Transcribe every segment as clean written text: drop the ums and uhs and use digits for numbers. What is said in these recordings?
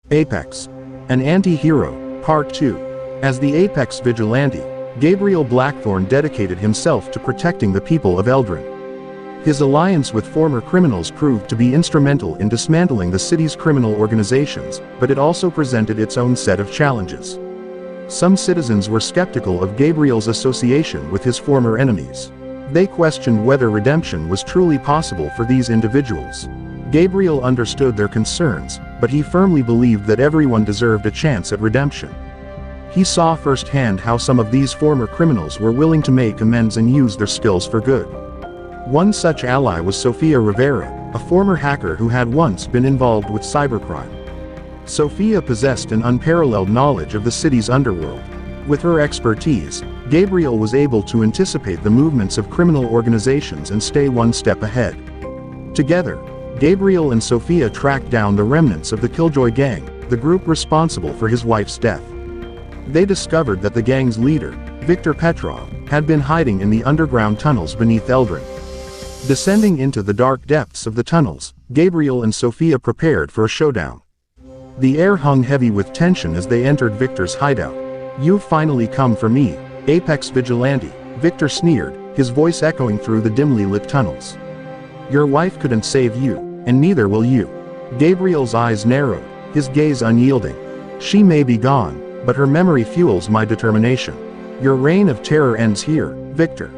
Apex. An Anti-Hero, Part 2. As the Apex Vigilante, Gabriel Blackthorne dedicated himself to protecting the people of Eldrin. His alliance with former criminals proved to be instrumental in dismantling the city's criminal organizations, but it also presented its own set of challenges. Some citizens were skeptical of Gabriel's association with his former enemies. They questioned whether redemption was truly possible for these individuals. Gabriel understood their concerns, but he firmly believed that everyone deserved a chance at redemption. He saw firsthand how some of these former criminals were willing to make amends and use their skills for good. One such ally was Sofia Rivera, a former hacker who had once been involved with cybercrime. Sofia possessed an unparalleled knowledge of the city's underworld. With her expertise, Gabriel was able to anticipate the movements of criminal organizations and stay one step ahead. Together, Gabriel and Sofia tracked down the remnants of the Killjoy gang, the group responsible for his wife's death. They discovered that the gang's leader, Viktor Petrov, had been hiding in the underground tunnels beneath Eldrin. Descending into the dark depths of the tunnels, Gabriel and Sofia prepared for a showdown. The air hung heavy with tension as they entered Viktor's hideout. "You've finally come for me, Apex Vigilante," Viktor sneered, his voice echoing through the dimly lit tunnels. "Your wife couldn't save you, and neither will you." Gabriel's eyes narrowed, his gaze unyielding. "She may be gone, but her memory fuels my determination. Your reign of terror ends here, Viktor."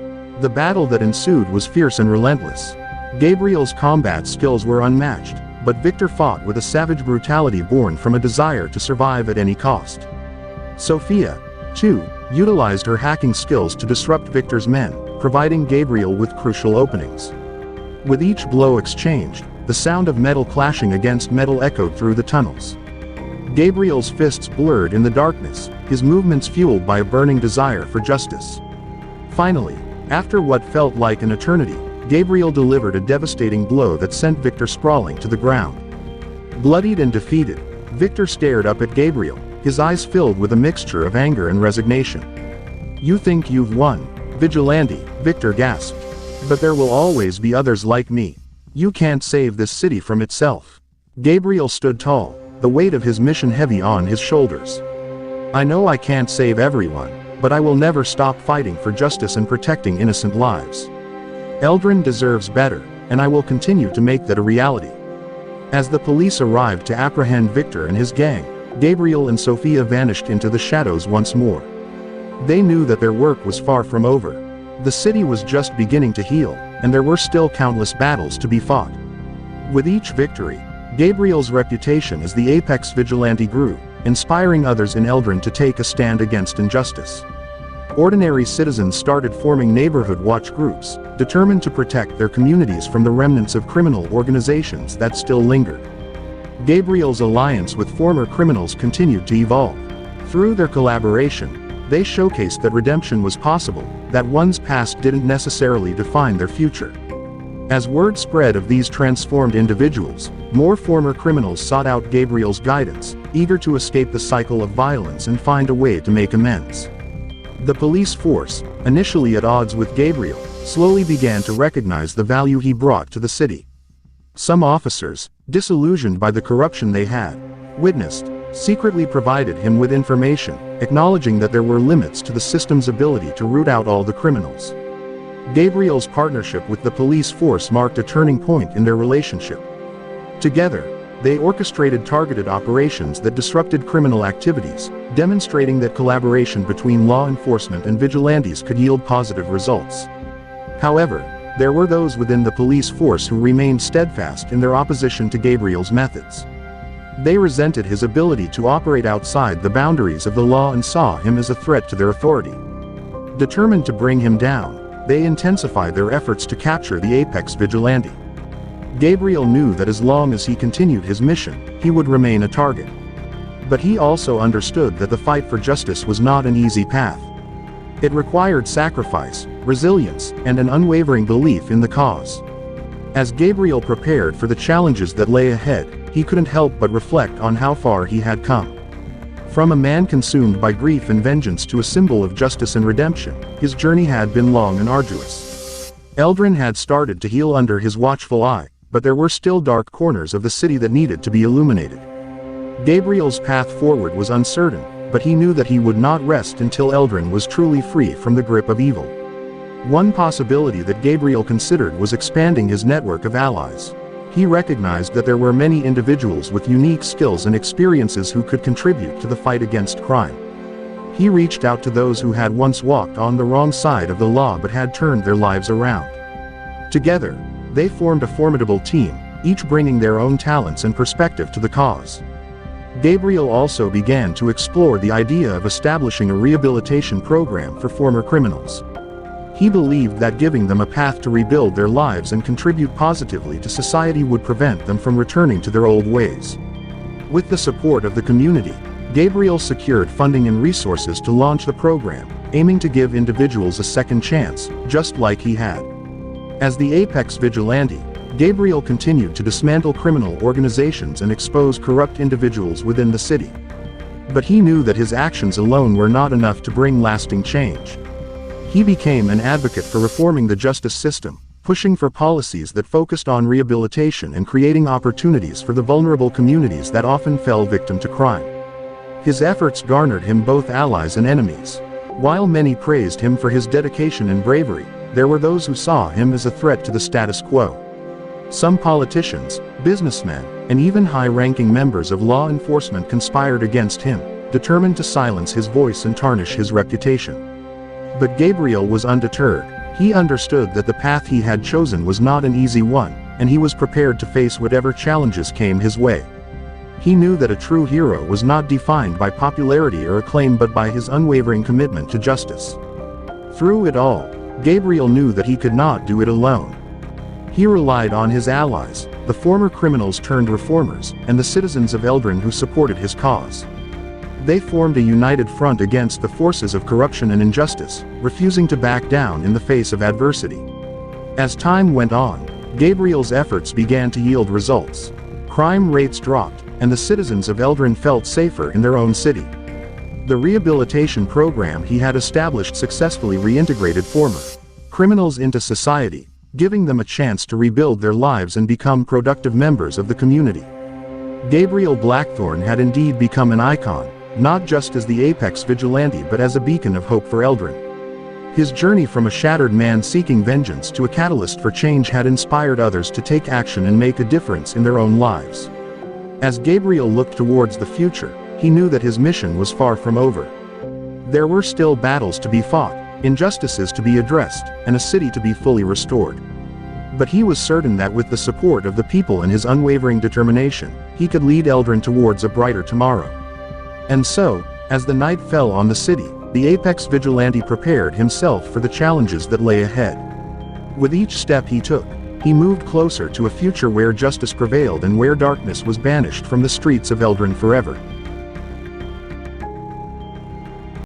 The battle that ensued was fierce and relentless. Gabriel's combat skills were unmatched, but Viktor fought with a savage brutality born from a desire to survive at any cost. Sofia, too, utilized her hacking skills to disrupt Viktor's men, providing Gabriel with crucial openings. With each blow exchanged, the sound of metal clashing against metal echoed through the tunnels. Gabriel's fists blurred in the darkness, his movements fueled by a burning desire for justice. Finally, after what felt like an eternity, Gabriel delivered a devastating blow that sent Viktor sprawling to the ground. Bloodied and defeated, Viktor stared up at Gabriel, his eyes filled with a mixture of anger and resignation. "You think you've won, Vigilante," Viktor gasped. "But there will always be others like me. You can't save this city from itself." Gabriel stood tall, the weight of his mission heavy on his shoulders. "I know I can't save everyone, but I will never stop fighting for justice and protecting innocent lives. Eldrin deserves better, and I will continue to make that a reality." As the police arrived to apprehend Viktor and his gang, Gabriel and Sofia vanished into the shadows once more. They knew that their work was far from over. The city was just beginning to heal, and there were still countless battles to be fought. With each victory, Gabriel's reputation as the Apex Vigilante grew, inspiring others in Eldrin to take a stand against injustice. Ordinary citizens started forming neighborhood watch groups, determined to protect their communities from the remnants of criminal organizations that still lingered. Gabriel's alliance with former criminals continued to evolve. Through their collaboration, they showcased that redemption was possible, that one's past didn't necessarily define their future. As word spread of these transformed individuals, more former criminals sought out Gabriel's guidance, eager to escape the cycle of violence and find a way to make amends. The police force, initially at odds with Gabriel, slowly began to recognize the value he brought to the city. Some officers, disillusioned by the corruption they had witnessed, secretly provided him with information, acknowledging that there were limits to the system's ability to root out all the criminals. Gabriel's partnership with the police force marked a turning point in their relationship. Together, they orchestrated targeted operations that disrupted criminal activities, demonstrating that collaboration between law enforcement and vigilantes could yield positive results. However, there were those within the police force who remained steadfast in their opposition to Gabriel's methods. They resented his ability to operate outside the boundaries of the law and saw him as a threat to their authority. Determined to bring him down, they intensified their efforts to capture the Apex Vigilante. Gabriel knew that as long as he continued his mission, he would remain a target. But he also understood that the fight for justice was not an easy path. It required sacrifice, resilience, and an unwavering belief in the cause. As Gabriel prepared for the challenges that lay ahead, he couldn't help but reflect on how far he had come. From a man consumed by grief and vengeance to a symbol of justice and redemption, his journey had been long and arduous. Eldrin had started to heal under his watchful eye, but there were still dark corners of the city that needed to be illuminated. Gabriel's path forward was uncertain, but he knew that he would not rest until Eldrin was truly free from the grip of evil. One possibility that Gabriel considered was expanding his network of allies. He recognized that there were many individuals with unique skills and experiences who could contribute to the fight against crime. He reached out to those who had once walked on the wrong side of the law but had turned their lives around. Together, they formed a formidable team, each bringing their own talents and perspective to the cause. Gabriel also began to explore the idea of establishing a rehabilitation program for former criminals. He believed that giving them a path to rebuild their lives and contribute positively to society would prevent them from returning to their old ways. With the support of the community, Gabriel secured funding and resources to launch the program, aiming to give individuals a second chance, just like he had. As the apex vigilante, Gabriel continued to dismantle criminal organizations and expose corrupt individuals within the city. But he knew that his actions alone were not enough to bring lasting change. He became an advocate for reforming the justice system, pushing for policies that focused on rehabilitation and creating opportunities for the vulnerable communities that often fell victim to crime. His efforts garnered him both allies and enemies. While many praised him for his dedication and bravery, there were those who saw him as a threat to the status quo. Some politicians, businessmen, and even high-ranking members of law enforcement conspired against him, determined to silence his voice and tarnish his reputation. But Gabriel was undeterred. He understood that the path he had chosen was not an easy one, and he was prepared to face whatever challenges came his way. He knew that a true hero was not defined by popularity or acclaim but by his unwavering commitment to justice. Through it all, Gabriel knew that he could not do it alone. He relied on his allies, the former criminals turned reformers, and the citizens of Eldrin who supported his cause. They formed a united front against the forces of corruption and injustice, refusing to back down in the face of adversity. As time went on, Gabriel's efforts began to yield results. Crime rates dropped, and the citizens of Eldrin felt safer in their own city. The rehabilitation program he had established successfully reintegrated former criminals into society, giving them a chance to rebuild their lives and become productive members of the community. Gabriel Blackthorne had indeed become an icon, not just as the apex vigilante but as a beacon of hope for Eldrin. His journey from a shattered man seeking vengeance to a catalyst for change had inspired others to take action and make a difference in their own lives. As Gabriel looked towards the future, he knew that his mission was far from over. There were still battles to be fought, injustices to be addressed, and a city to be fully restored. But he was certain that with the support of the people and his unwavering determination, he could lead Eldrin towards a brighter tomorrow. And so, as the night fell on the city, the apex vigilante prepared himself for the challenges that lay ahead. With each step he took, he moved closer to a future where justice prevailed and where darkness was banished from the streets of Eldrin forever.